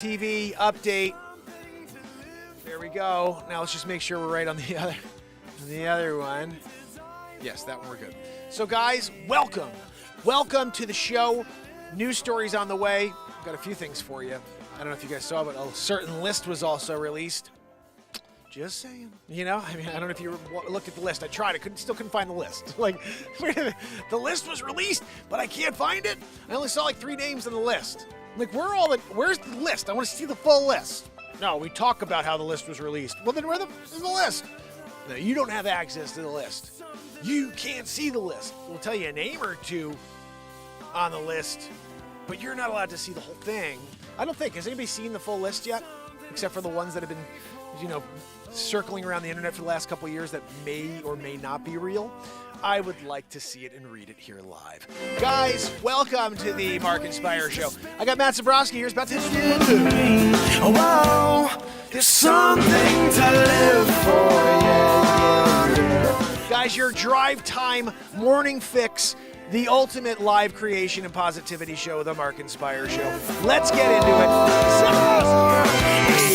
TV update. There we go. Now let's just make sure we're right on the other one. Yes, that one we're good. So guys, welcome. Welcome to the show. News stories on the way. We've got a few things for you. I don't know if you guys saw, but a certain list was also released. Just saying. You know, I mean, I don't know if you looked at the list. I tried. I still couldn't find the list. Like, the list was released, but I can't find it. I only saw like 3 names on the list. I'm like, where's the list? I want to see the full list. No, we talk about how the list was released. Well, then where's the list? No, you don't have access to the list. You can't see the list. We'll tell you a name or two on the list, but you're not allowed to see the whole thing. I don't think. Has anybody seen the full list yet? Except for the ones that have been, circling around the internet for the last couple of years that may or may not be real. I would like to see it and read it here live. Guys, welcome to the Mark and Spire Show. I got Matt Zabrowski here. He's about to wow, there's something to live for, yeah. Guys, your drive time morning fix, the ultimate live creation and positivity show, the Mark and Spire Show. Let's get into it.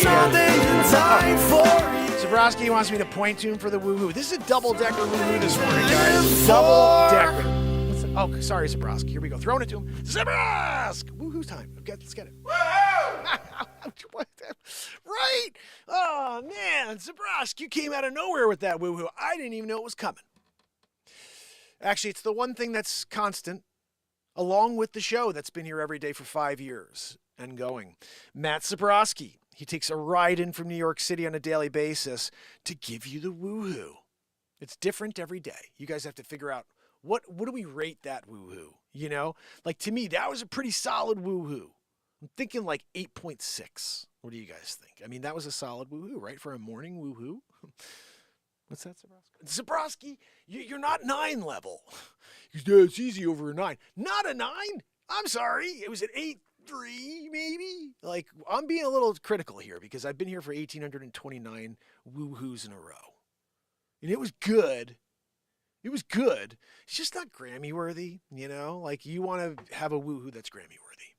Something in time for you. Zabrowski wants me to point to him for the woohoo. This is a double-decker woohoo this morning, guys. Double-decker. Oh, sorry, Zabrowski. Here we go. Throwing it to him. Zabrowski! Woohoo time. Okay, let's get it. Right? Oh, man. Zabrowski, you came out of nowhere with that woohoo. I didn't even know it was coming. Actually, it's the one thing that's constant, along with the show that's been here every day for 5 years and going. Matt Zabrowski. He takes a ride in from New York City on a daily basis to give you the woohoo. It's different every day. You guys have to figure out what do we rate that woohoo? You know, like to me, that was a pretty solid woohoo. I'm thinking like 8.6. What do you guys think? I mean, that was a solid woohoo, right? For a morning woohoo. What's that, Zabrowski? Zabrowski, you're not 9 level. Yeah, it's easy over a 9. Not a 9. I'm sorry. It was an 8.3 maybe. Like, I'm being a little critical here because I've been here for 1,829 woohoos in a row. And it was good. It was good. It's just not Grammy worthy, you know? Like, you want to have a woohoo that's Grammy worthy.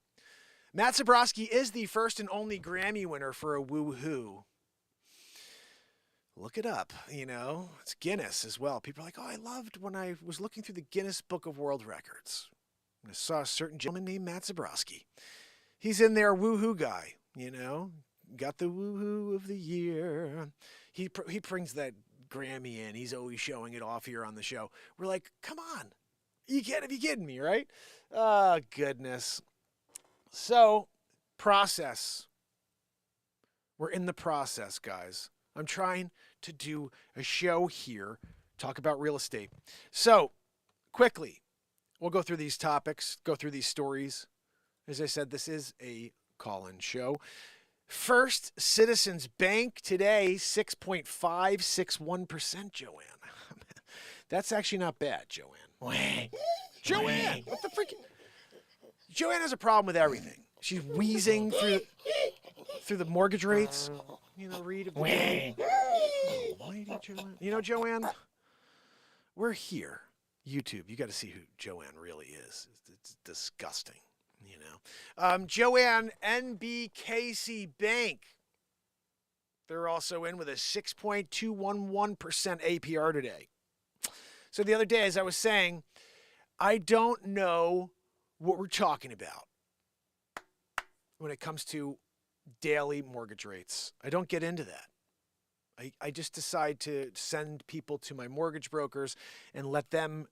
Matt Zabrowski is the first and only Grammy winner for a woohoo. Look it up, you know? It's Guinness as well. People are like, oh, I loved when I was looking through the Guinness Book of World Records. I saw a certain gentleman named Matt Zabrowski. He's in there, woohoo guy, you know? Got the woohoo of the year. He brings that Grammy in. He's always showing it off here on the show. We're like, come on. You can't be kidding me, right? Oh, goodness. So, process. We're in the process, guys. I'm trying to do a show here, talk about real estate. So, quickly, we'll go through these topics, go through these stories. As I said, this is a call-in show. First Citizens Bank today, 6.561%, Joanne. That's actually not bad, Joanne. Joanne, what the freaking... Joanne has a problem with everything. She's wheezing through the mortgage rates. You know, read of the day. You know, Joanne, we're here. YouTube, you got to see who Joanne really is. It's disgusting, you know. Joanne, NBKC Bank. They're also in with a 6.211% APR today. So the other day, as I was saying, I don't know what we're talking about when it comes to daily mortgage rates. I don't get into that. I just decide to send people to my mortgage brokers and let them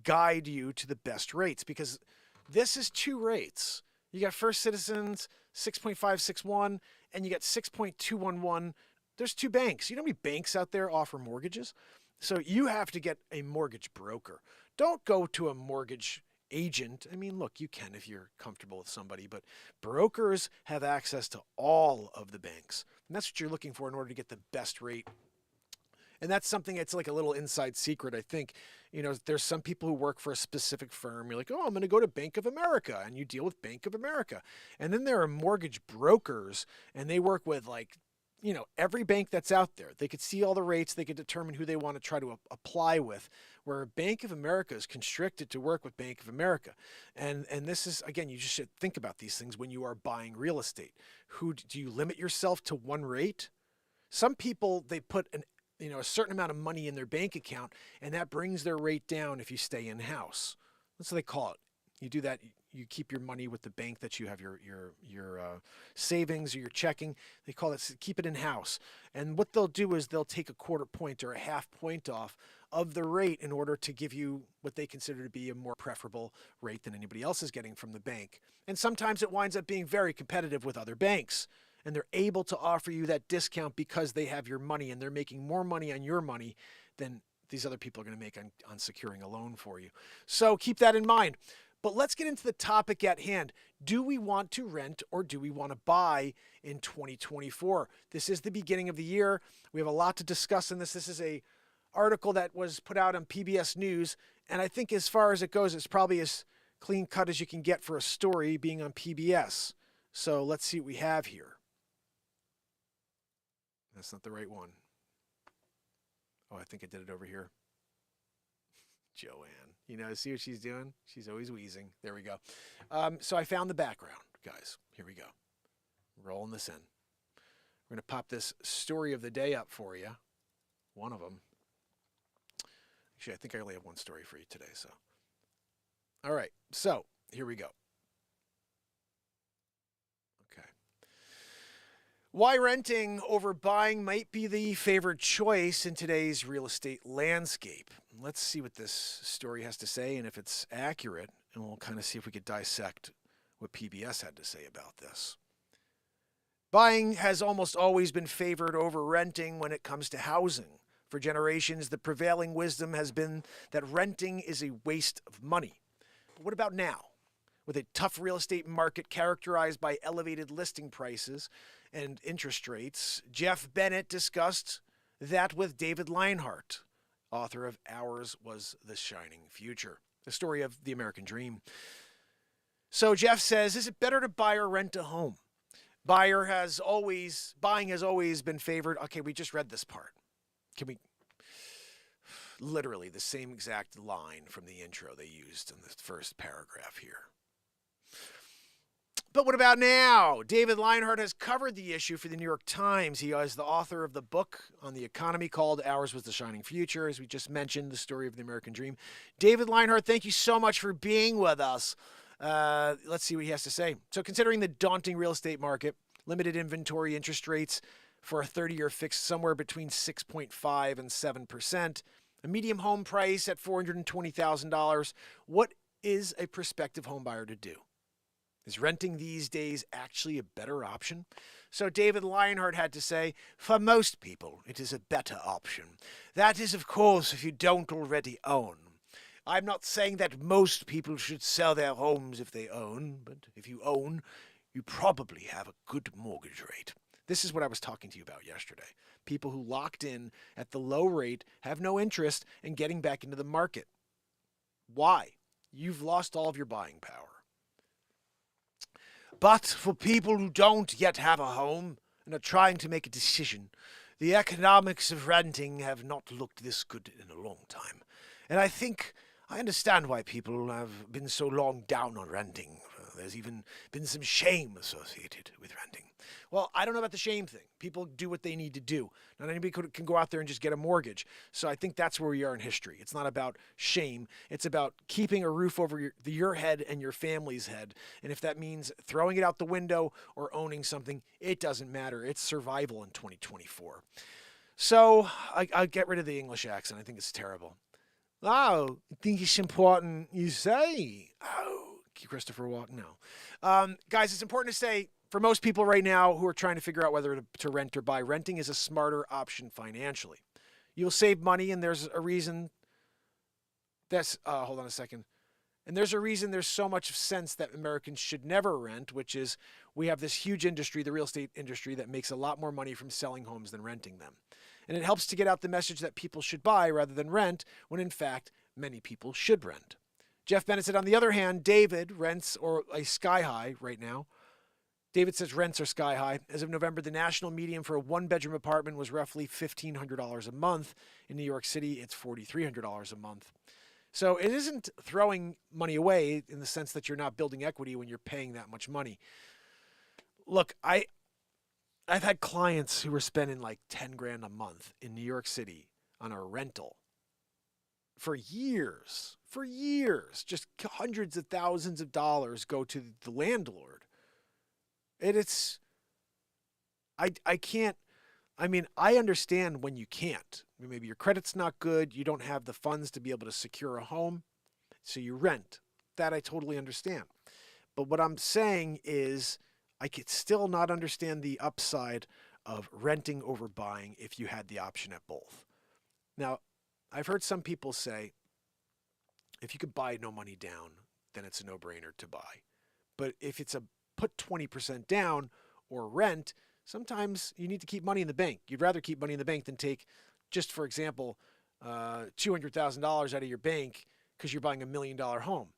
guide you to the best rates because this is 2 rates. You got First Citizens 6.561 and you got 6.211. There's 2 banks. You know how many banks out there offer mortgages? So you have to get a mortgage broker. Don't go to a mortgage agent. I mean, look, you can if you're comfortable with somebody, but brokers have access to all of the banks. And that's what you're looking for in order to get the best rate. And that's something that's like a little inside secret, I think. You know, there's some people who work for a specific firm. You're like, oh, I'm going to go to Bank of America, and you deal with Bank of America. And then there are mortgage brokers, and they work with like every bank that's out there. They could see all the rates. They could determine who they want to try to apply with, where Bank of America is constricted to work with Bank of America. And this is, again, you just should think about these things when you are buying real estate. Do you limit yourself to one rate? Some people, they put a certain amount of money in their bank account, and that brings their rate down if you stay in-house. That's what they call it. You do that. You keep your money with the bank that you have your savings or your checking. They call it keep it in house. And what they'll do is they'll take a quarter point or a half point off of the rate in order to give you what they consider to be a more preferable rate than anybody else is getting from the bank. And sometimes it winds up being very competitive with other banks. And they're able to offer you that discount because they have your money, and they're making more money on your money than these other people are going to make on securing a loan for you. So keep that in mind. But let's get into the topic at hand. Do we want to rent or do we want to buy in 2024? This is the beginning of the year. We have a lot to discuss in this. This is an article that was put out on PBS News. And I think as far as it goes, it's probably as clean cut as you can get for a story being on PBS. So let's see what we have here. That's not the right one. Oh, I think I did it over here. Joanne. See what she's doing? She's always wheezing. There we go. So I found the background, guys. Here we go. Rolling this in. We're going to pop this story of the day up for you. One of them. Actually, I think I only have one story for you today. So, all right. So here we go. Okay. Why renting over buying might be the favored choice in today's real estate landscape. Let's see what this story has to say and if it's accurate, and we'll kind of see if we could dissect what PBS had to say about this. Buying has almost always been favored over renting when it comes to housing. For generations, the prevailing wisdom has been that renting is a waste of money. But what about now? With a tough real estate market characterized by elevated listing prices and interest rates, Jeff Bennett discussed that with David Leinhart, author of Ours Was the Shining Future, the story of the American dream. So Jeff says, is it better to buy or rent a home? Buying has always been favored. Okay, we just read this part. Can we, literally the same exact line from the intro they used in the first paragraph here. But what about now? David Leinhart has covered the issue for the New York Times. He is the author of the book on the economy called Ours Was the Shining Future, as we just mentioned, the story of the American dream. David Leinhart, thank you so much for being with us. Let's see what he has to say. So considering the daunting real estate market, limited inventory, interest rates for a 30-year fixed somewhere between 6.5% and 7%, a medium home price at $420,000, what is a prospective home buyer to do? Is renting these days actually a better option? So David Leinhart had to say, for most people, it is a better option. That is, of course, if you don't already own. I'm not saying that most people should sell their homes if they own, but if you own, you probably have a good mortgage rate. This is what I was talking to you about yesterday. People who locked in at the low rate have no interest in getting back into the market. Why? You've lost all of your buying power. But for people who don't yet have a home and are trying to make a decision, the economics of renting have not looked this good in a long time. And I understand why people have been so long down on renting. There's even been some shame associated with renting. Well, I don't know about the shame thing. People do what they need to do. Not anybody can go out there and just get a mortgage. So I think that's where we are in history. It's not about shame. It's about keeping a roof over your head and your family's head. And if that means throwing it out the window or owning something, it doesn't matter. It's survival in 2024. So I get rid of the English accent. I think it's terrible. Oh, I think it's important you say. Oh, Christopher Walken. No. Guys, it's important to say, for most people right now who are trying to figure out whether to rent or buy, renting is a smarter option financially. You'll save money, and there's a reason that's, hold on a second. And there's a reason there's so much sense that Americans should never rent, which is we have this huge industry, the real estate industry, that makes a lot more money from selling homes than renting them. And it helps to get out the message that people should buy rather than rent, when in fact, many people should rent. Jeff Bennett said, on the other hand, David rents or a sky high right now. David says rents are sky high. As of November, the national median for a one-bedroom apartment was roughly $1,500 a month. In New York City, it's $4,300 a month. So it isn't throwing money away in the sense that you're not building equity when you're paying that much money. Look, I've had clients who were spending like 10 grand a month in New York City on a rental for years, just hundreds of thousands of dollars go to the landlord. I can't, I mean, I understand when you can't. Maybe your credit's not good, you don't have the funds to be able to secure a home, so you rent. That I totally understand. But what I'm saying is I could still not understand the upside of renting over buying if you had the option at both. Now, I've heard some people say, if you could buy no money down, then it's a no-brainer to buy. But if it's a put 20% down or rent, sometimes you need to keep money in the bank. You'd rather keep money in the bank than take, just for example, $200,000 out of your bank because you're buying $1 million home.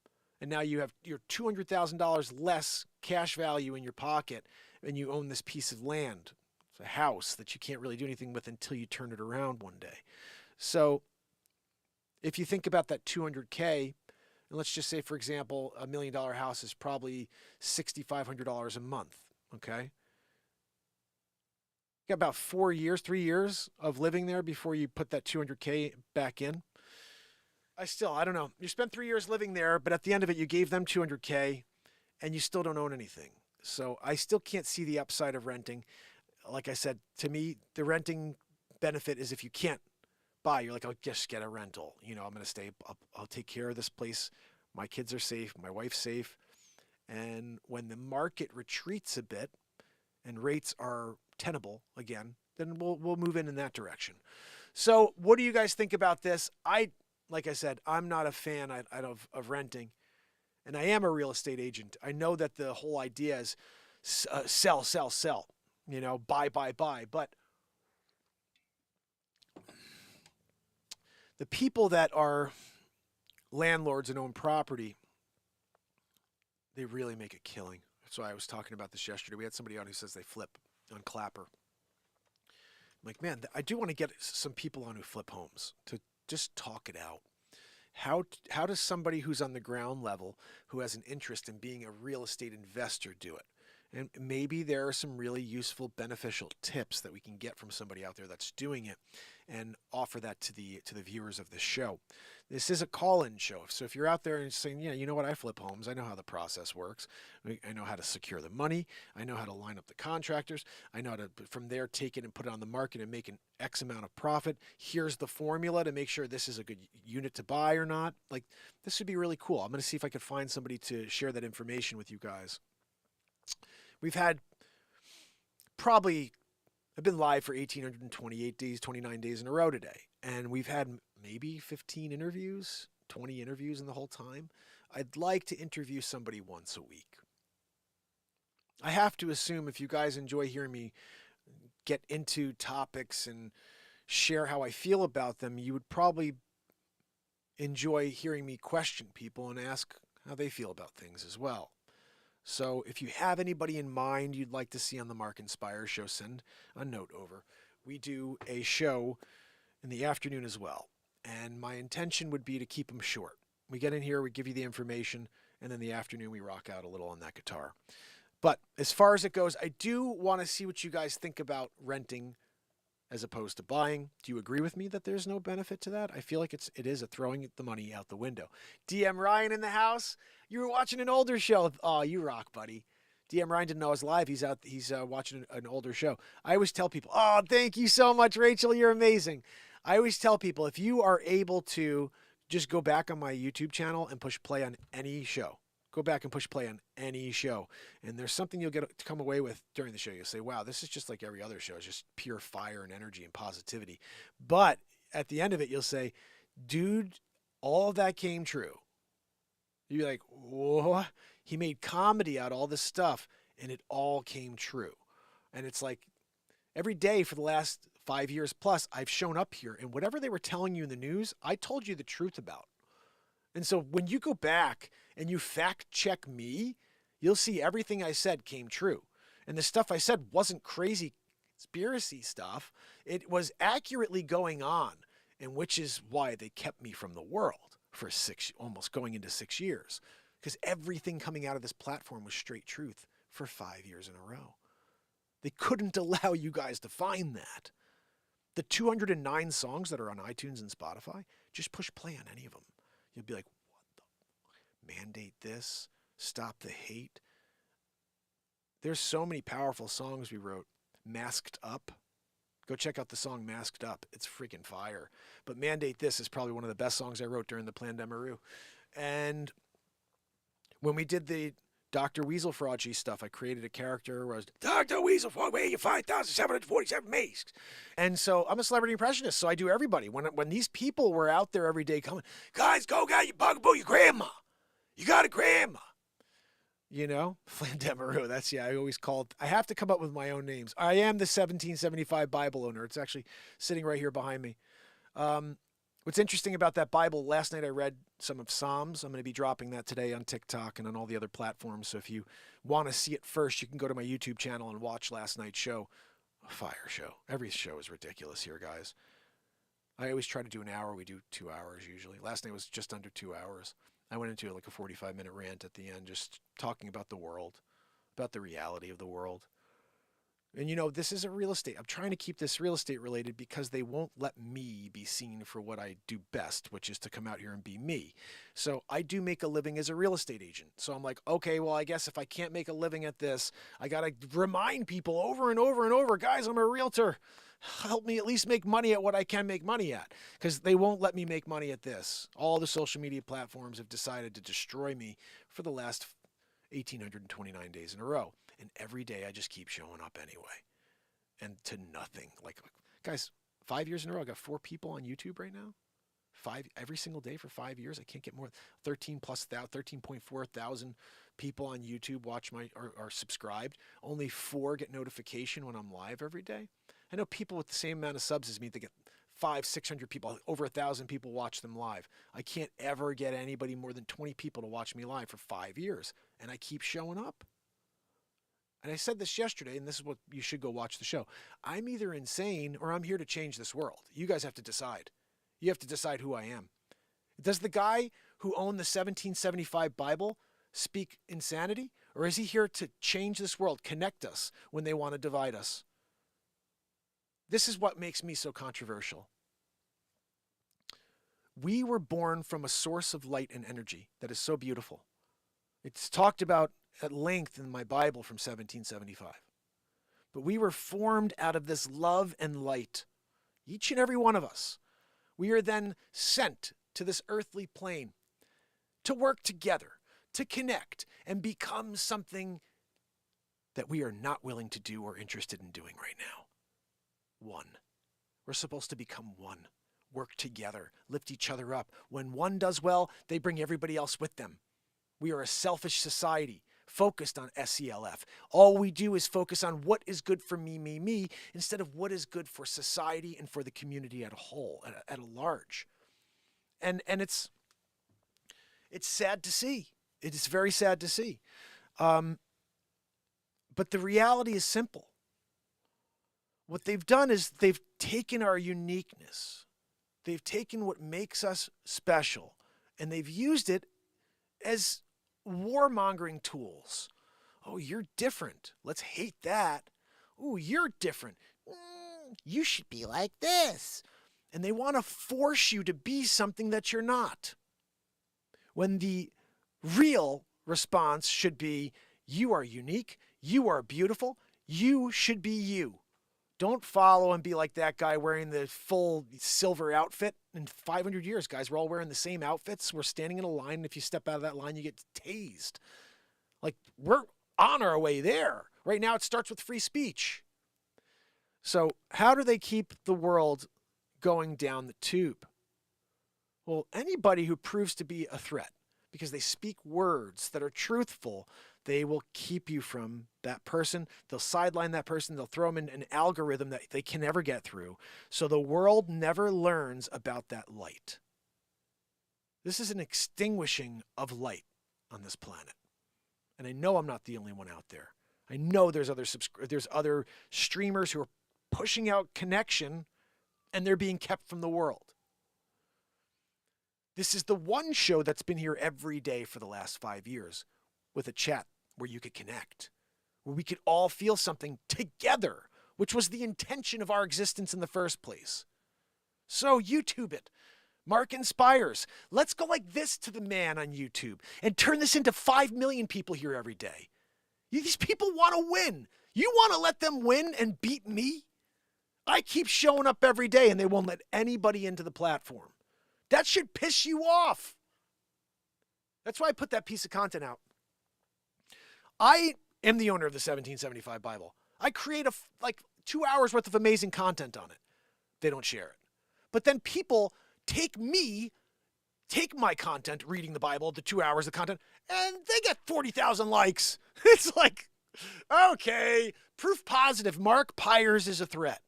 And now you have your $200,000 less cash value in your pocket, and you own this piece of land. It's a house that you can't really do anything with until you turn it around one day. So if you think about that $200K, and let's just say, for example, $1 million house is probably $6,500 a month, okay? You got about 3 years of living there before you put that $200K back in. I don't know. You spent 3 years living there, but at the end of it, you gave them $200K, and you still don't own anything. So I still can't see the upside of renting. Like I said, to me, the renting benefit is if you can't buy, you're like, I'll just get a rental. You know, I'm going to stay, I'll take care of this place. My kids are safe. My wife's safe. And when the market retreats a bit and rates are tenable again, then we'll move in that direction. So what do you guys think about this? Like I said, I'm not a fan of renting, and I am a real estate agent. I know that the whole idea is sell, you know, buy. But the people that are landlords and own property, they really make a killing. That's why I was talking about this yesterday. We had somebody on who says they flip on Clapper. I'm like, man, I do want to get some people on who flip homes to just talk it out. How does somebody who's on the ground level, who has an interest in being a real estate investor, do it? And maybe there are some really useful, beneficial tips that we can get from somebody out there that's doing it, and offer that to the viewers of this show. This is a call-in show. So if you're out there and saying, yeah, you know what, I flip homes, I know how the process works. I know how to secure the money. I know how to line up the contractors. I know how to, from there, take it and put it on the market and make an X amount of profit. Here's the formula to make sure this is a good unit to buy or not. Like, this would be really cool. I'm going to see if I could find somebody to share that information with you guys. We've had probably, I've been live for 1,828 days, 29 days in a row today. And we've had maybe 15 interviews, 20 interviews in the whole time. I'd like to interview somebody once a week. I have to assume if you guys enjoy hearing me get into topics and share how I feel about them, you would probably enjoy hearing me question people and ask how they feel about things as well. So if you have anybody in mind you'd like to see on the Mark Inspire show, send a note over. We do a show in the afternoon as well, and my intention would be to keep them short. We get in here, we give you the information, and then in the afternoon we rock out a little on that guitar. But as far as it goes, I do want to see what you guys think about renting as opposed to buying. Do you agree with me that there's no benefit to that? I feel like it is a throwing the money out the window. DM Ryan in the house. You were watching an older show. Oh, you rock, buddy. DM Ryan didn't know I was live. He's watching an older show. I always tell people, oh, thank you so much, Rachel. You're amazing. I always tell people, if you are able to just go back on my YouTube channel and push play on any show. Go back and push play on any show. And there's something you'll get to come away with during the show. You'll say, wow, this is just like every other show. It's just pure fire and energy and positivity. But at the end of it, you'll say, dude, all of that came true. You'll be like, what? He made comedy out of all this stuff, and it all came true. And it's like every day for the last 5 years plus, I've shown up here, and whatever they were telling you in the news, I told you the truth about. And so when you go back and you fact check me, you'll see everything I said came true. And the stuff I said wasn't crazy conspiracy stuff. It was accurately going on, and which is why they kept me from the world for almost going into 6 years. Because everything coming out of this platform was straight truth for 5 years in a row. They couldn't allow you guys to find that. The 209 songs that are on iTunes and Spotify, just push play on any of them. You'll be like, what the? Mandate this? Stop the hate? There's so many powerful songs we wrote. Masked Up. Go check out the song Masked Up. It's freaking fire. But Mandate This is probably one of the best songs I wrote during the Plandemiru. And when we did the Dr. Weasel Fraudshy stuff, I created a character where I was, Dr. Weasel Fraud, where you 5,747 masks. And so I'm a celebrity impressionist, so I do everybody. When these people were out there every day coming, guys, go get your bugaboo, your grandma. You got a grandma. You know, Plandemiru, that's, yeah, I have to come up with my own names. I am the 1775 Bible owner. It's actually sitting right here behind me. What's interesting about that Bible, last night I read some of Psalms. I'm going to be dropping that today on TikTok and on all the other platforms. So if you want to see it first, you can go to my YouTube channel and watch last night's show. A fire show. Every show is ridiculous here, guys. I always try to do an hour. We do 2 hours usually. Last night was just under 2 hours. I went into like a 45-minute rant at the end, just talking about the world, about the reality of the world. And, you know, this is a real estate. I'm trying to keep this real estate related because they won't let me be seen for what I do best, which is to come out here and be me. So I do make a living as a real estate agent. So I'm like, okay, well, I guess if I can't make a living at this, I got to remind people over and over and over, guys, I'm a realtor. Help me at least make money at what I can make money at, because they won't let me make money at this. All the social media platforms have decided to destroy me for the last 1,829 days in a row. And every day I just keep showing up anyway. And to nothing. Like, guys, 5 years in a row, I got 4 people on YouTube right now. 5 every single day for 5 years. I can't get more. 13.4 thousand people on YouTube watch are subscribed. Only 4 get notification when I'm live every day. I know people with the same amount of subs as me, they get 500-600 people, over 1,000 people watch them live. I can't ever get anybody more than 20 people to watch me live for 5 years. And I keep showing up. And I said this yesterday, and this is what you should go watch the show. I'm either insane or I'm here to change this world. You guys have to decide. You have to decide who I am. Does the guy who owned the 1775 Bible speak insanity? Or is he here to change this world, connect us when they want to divide us? This is what makes me so controversial. We were born from a source of light and energy that is so beautiful. It's talked about at length in my Bible from 1775. But we were formed out of this love and light, each and every one of us. We are then sent to this earthly plane to work together, to connect, and become something that we are not willing to do or interested in doing right now. One. We're supposed to become one, work together, lift each other up. When one does well, they bring everybody else with them. We are a selfish society focused on SELF. All we do is focus on what is good for me, instead of what is good for society and for the community at a whole, at a large. And it's sad to see. It is very sad to see. But the reality is simple. What they've done is they've taken our uniqueness. They've taken what makes us special, and they've used it as warmongering tools. Oh, you're different. Let's hate that. Oh, you're different. You should be like this. And they want to force you to be something that you're not. When the real response should be, you are unique, you are beautiful, you should be you. Don't follow and be like that guy wearing the full silver outfit. In 500 years, guys, we're all wearing the same outfits. We're standing in a line. And if you step out of that line, you get tased. Like, we're on our way there. Right now, it starts with free speech. So how do they keep the world going down the tube? Well, anybody who proves to be a threat because they speak words that are truthful, they will keep you from that person. They'll sideline that person. They'll throw them in an algorithm that they can never get through. So the world never learns about that light. This is an extinguishing of light on this planet. And I know I'm not the only one out there. I know there's other streamers who are pushing out connection, and they're being kept from the world. This is the one show that's been here every day for the last 5 years with a chat where you could connect, where we could all feel something together, which was the intention of our existence in the first place. So YouTube it. Mark inspires. Let's go like this to the man on YouTube and turn this into 5 million people here every day. These people want to win. You want to let them win and beat me? I keep showing up every day and they won't let anybody into the platform. That should piss you off. That's why I put that piece of content out. I am the owner of the 1775 Bible. I create 2 hours worth of amazing content on it. They don't share it. But then people take my content, reading the Bible, the 2 hours of content, and they get 40,000 likes. It's like, okay, proof positive. Mark Pires is a threat.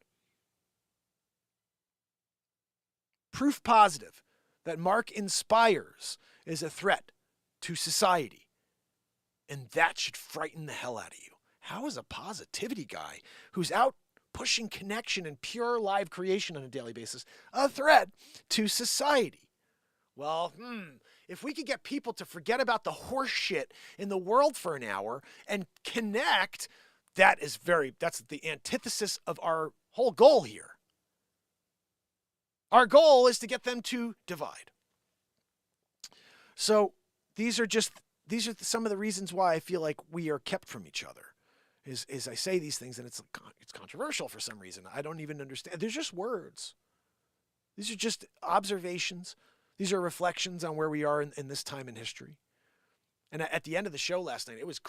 Proof positive that Mark inspires is a threat to society. And that should frighten the hell out of you. How is a positivity guy who's out pushing connection and pure live creation on a daily basis a threat to society? Well, if we could get people to forget about the horse shit in the world for an hour and connect, that's the antithesis of our whole goal here. Our goal is to get them to divide. So these are some of the reasons why I feel like we are kept from each other. Is I say these things and it's controversial for some reason. I don't even understand. They're just words. These are just observations. These are reflections on where we are in this time in history. And at the end of the show last night, it was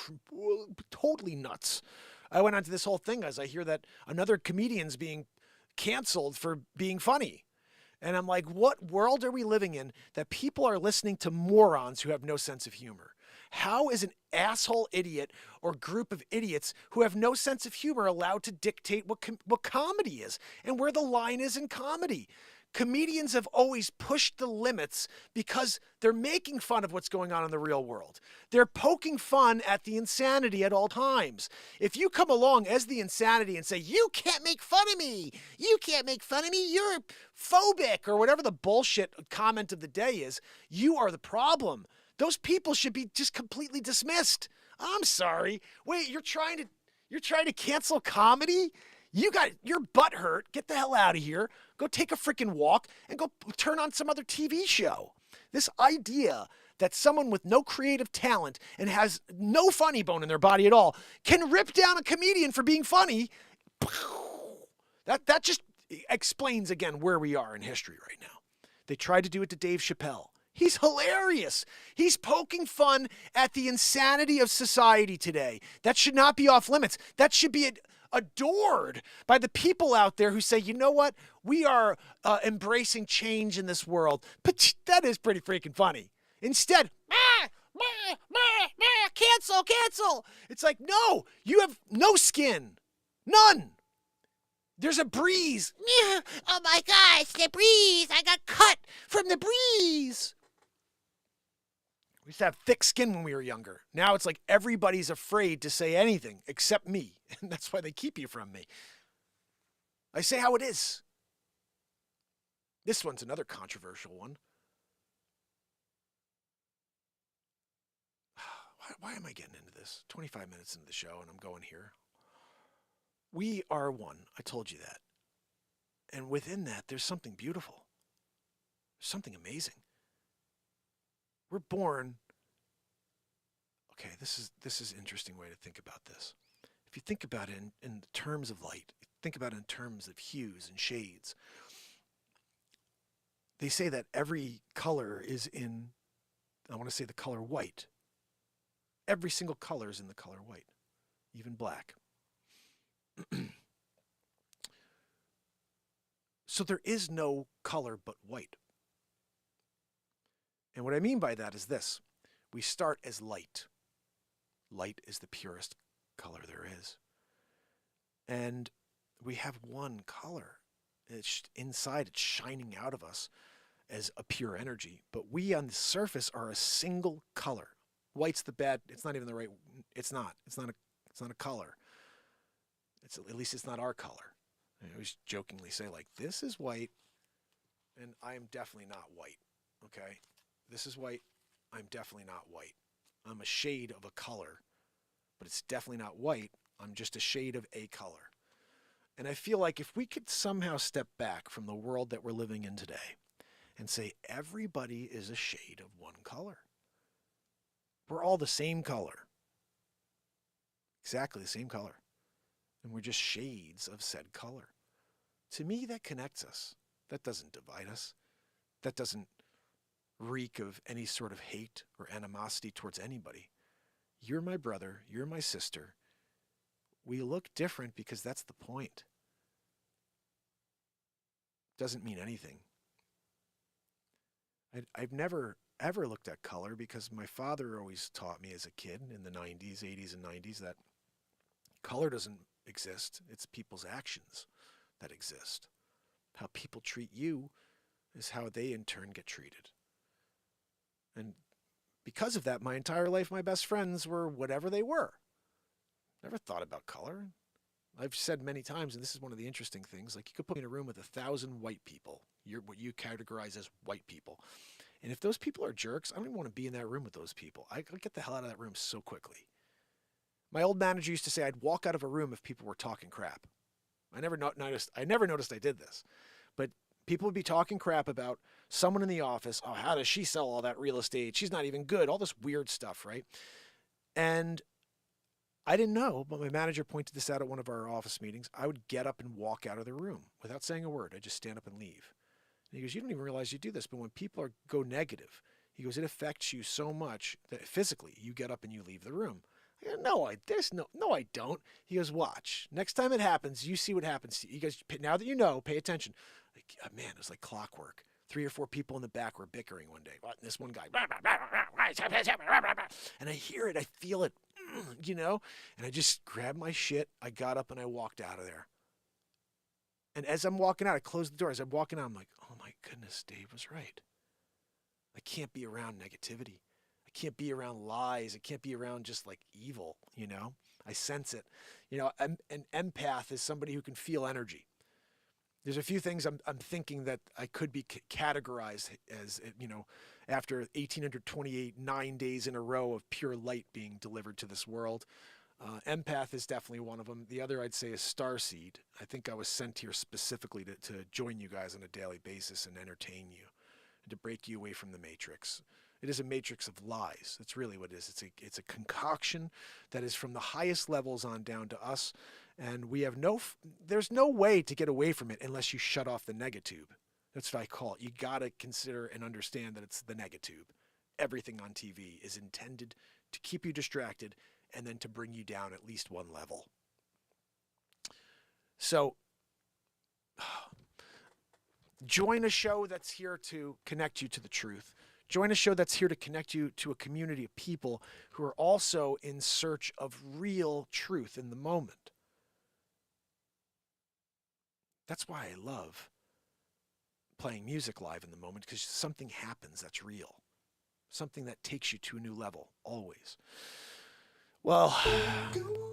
totally nuts. I went on to this whole thing as I hear that another comedian's being canceled for being funny. And I'm like, what world are we living in that people are listening to morons who have no sense of humor? How is an asshole idiot or group of idiots who have no sense of humor allowed to dictate what comedy is and where the line is in comedy? Comedians have always pushed the limits because they're making fun of what's going on in the real world. They're poking fun at the insanity at all times. If you come along as the insanity and say, you can't make fun of me, you're phobic, or whatever the bullshit comment of the day is, you are the problem. Those people should be just completely dismissed. I'm sorry. Wait, you're trying to cancel comedy? You got your butt hurt. Get the hell out of here. Go take a freaking walk and go turn on some other TV show. This idea that someone with no creative talent and has no funny bone in their body at all can rip down a comedian for being funny, that just explains again where we are in history right now. They tried to do it to Dave Chappelle. He's hilarious. He's poking fun at the insanity of society today. That should not be off limits. That should be adored by the people out there who say, you know what? We are embracing change in this world. But that is pretty freaking funny. Instead, cancel. It's like, no, you have no skin. None. There's a breeze. Oh my gosh, the breeze. I got cut from the breeze. We used to have thick skin when we were younger. Now it's like everybody's afraid to say anything except me. And that's why they keep you from me. I say how it is. This one's another controversial one. Why am I getting into this? 25 minutes into the show and I'm going here. We are one. I told you that. And within that, there's something beautiful. There's something amazing. We're born. Okay, this is an interesting way to think about this. If you think about it in terms of light, think about it in terms of hues and shades. They say that every color is in, I want to say the color white. Every single color is in the color white, even black. So there is no color but white. And what I mean by that is this. We start as light. Light is the purest color there is. And we have one color. It's inside, it's shining out of us as a pure energy. But we on the surface are a single color. White's the bad, it's not even the right, it's not It's not a color. At least it's not our color. I always jokingly say, like, this is white, and I am definitely not white, okay? This is white. I'm definitely not white. I'm a shade of a color, but it's definitely not white. I'm just a shade of a color. And I feel like if we could somehow step back from the world that we're living in today and say everybody is a shade of one color. We're all the same color. Exactly the same color. And we're just shades of said color. To me, that connects us. That doesn't divide us. That doesn't reek of any sort of hate or animosity towards anybody. You're my brother. You're my sister. We look different because that's the point. Doesn't mean anything. I've never ever looked at color because my father always taught me as a kid in the 90s, 80s, and 90s that color doesn't exist. It's people's actions that exist. How people treat you is how they in turn get treated. And because of that, my entire life, my best friends were whatever they were. Never thought about color. I've said many times, and this is one of the interesting things, like you could put me in a room with 1,000 white people. You're what you categorize as white people. And if those people are jerks, I don't even want to be in that room with those people. I get the hell out of that room so quickly. My old manager used to say I'd walk out of a room if people were talking crap. I never noticed I did this. But people would be talking crap about someone in the office. Oh, how does she sell all that real estate? She's not even good. All this weird stuff, right? And I didn't know, but my manager pointed this out at one of our office meetings. I would get up and walk out of the room without saying a word. I'd just stand up and leave. And he goes, you don't even realize you do this, but when people go negative, he goes, it affects you so much that physically you get up and you leave the room. I go, no, I don't. He goes, watch. Next time it happens, you see what happens to you. He goes, now that you know, pay attention. Like, man, it was like clockwork. 3 or 4 people in the back were bickering one day. And this one guy, and I hear it, I feel it, you know? And I just grabbed my shit. I got up and I walked out of there. And as I'm walking out, I closed the door. As I'm walking out, I'm like, oh my goodness, Dave was right. I can't be around negativity. I can't be around lies. I can't be around just like evil, you know? I sense it. You know, an empath is somebody who can feel energy. There's a few things I'm thinking that I could be categorized as, you know, after 1828, 9 days in a row of pure light being delivered to this world. Empath is definitely one of them. The other I'd say is starseed. I think I was sent here specifically to join you guys on a daily basis and entertain you and to break you away from the matrix. It is a matrix of lies. That's really what it is. It's a concoction that is from the highest levels on down to us. And we have there's no way to get away from it unless you shut off the negatube. That's what I call it. You got to consider and understand that it's the negatube. Everything on TV is intended to keep you distracted and then to bring you down at least one level. So join a show that's here to connect you to the truth. Join a show that's here to connect you to a community of people who are also in search of real truth in the moment. That's why I love playing music live in the moment, because something happens that's real. Something that takes you to a new level, always. Well,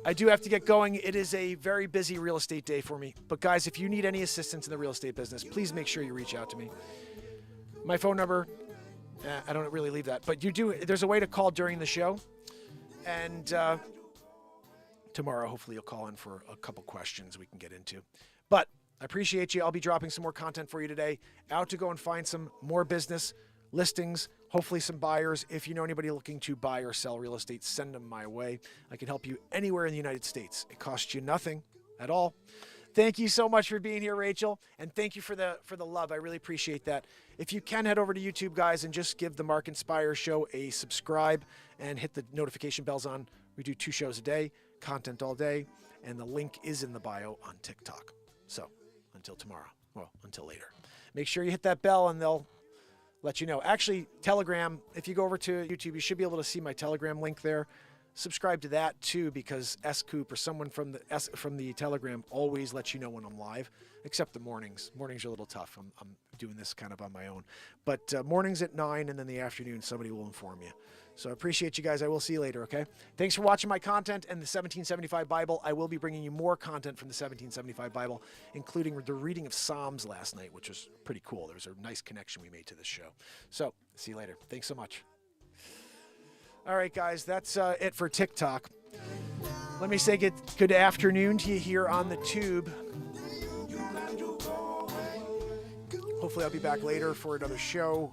I do have to get going. It is a very busy real estate day for me. But guys, if you need any assistance in the real estate business, please make sure you reach out to me. My phone number, I don't really leave that. But there's a way to call during the show. And tomorrow, hopefully, you'll call in for a couple questions we can get into. But I appreciate you. I'll be dropping some more content for you today. Out to go and find some more business listings, hopefully some buyers. If you know anybody looking to buy or sell real estate, send them my way. I can help you anywhere in the United States. It costs you nothing at all. Thank you so much for being here, Rachel, and thank you for the love. I really appreciate that. If you can, head over to YouTube, guys, and just give the Mark Inspire Show a subscribe and hit the notification bells on. We do 2 shows a day, content all day, and the link is in the bio on TikTok. So until tomorrow, well, until later, make sure you hit that bell and they'll let you know. Actually, Telegram, if you go over to YouTube, you should be able to see my Telegram link there. subscribe to that too, because Scoop or someone from the Telegram always lets you know when I'm live, except the mornings. Mornings are a little tough. I'm doing this kind of on my own. But mornings at 9, and then the afternoon, somebody will inform you. So I appreciate you guys. I will see you later, okay? Thanks for watching my content and the 1775 Bible. I will be bringing you more content from the 1775 Bible, including the reading of Psalms last night, which was pretty cool. There was a nice connection we made to this show. So see you later. Thanks so much. All right, guys, that's it for TikTok. Let me say good afternoon to you here on the tube. Hopefully I'll be back later for another show.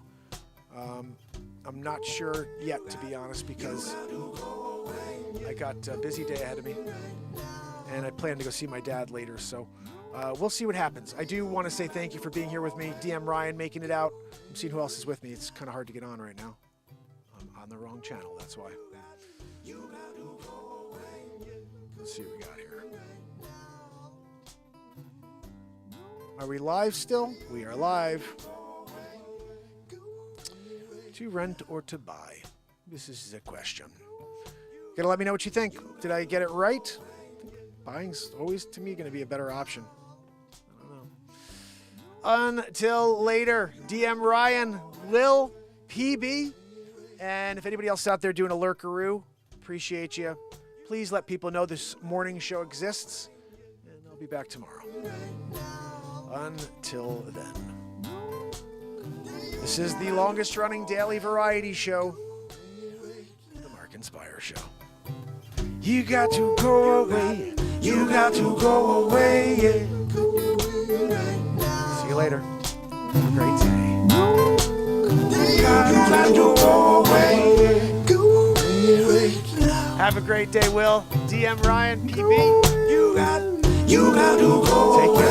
I'm not sure yet, to be honest, because I got a busy day ahead of me, and I plan to go see my dad later, so we'll see what happens. I do want to say thank you for being here with me. DM Ryan making it out. I'm seeing who else is with me. It's kind of hard to get on right now. I'm on the wrong channel, that's why. Let's see what we got here. Are we live still? We are live. To rent or to buy? This is the question. Gotta let me know what you think. Did I get it right? Buying's always, to me, going to be a better option. I don't know. Until later, DM Ryan, Lil, PB, and if anybody else out there doing a lurkaroo, appreciate you. Please let people know this morning show exists, and I'll be back tomorrow. Until then. This is the longest running daily variety show, the Mark and Spire Show. You got to go away. You got to go away. Yeah. See you later. Have a great day. You got to go away. Have a great day, Will. DM Ryan, PB. You got to go. Take care.